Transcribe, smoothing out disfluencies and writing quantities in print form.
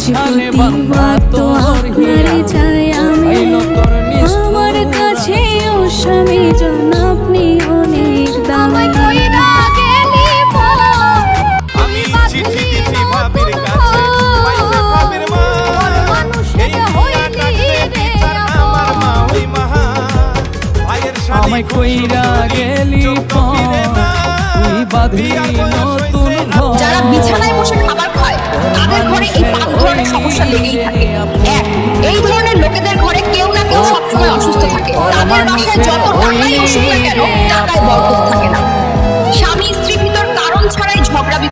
শানে বান্ধা তোর হিয়া পাইলো তোর নিষ্ঠুর কাছে ও স্বামী জন আপনি অনেক দামি। আমি চিঠি দিছি ভাবির কাছে পাইছে ভাবির মা এই হিয়া কাছে বিচার আমার মা ওই মহা ভাইয়ের শাদি আমায় কইরা গেলি তুই বাঁধলি নতুন ঘর। যারা বিছানায় বসে খাবার খায় তাদের ঘরে এই 5 ধরনের সমস্যা লেগেই থাকে। এক, এই ধরনের লোকেদের ঘরে কেউ না কেউ সবসময় অসুস্থ থাকে। তাদের বাসায় যত টাকাই অসুখ না কেন টাকায় বরকত থাকে না। স্বামী স্ত্রীর ভিতর কারণ ছাড়াই ঝগড়া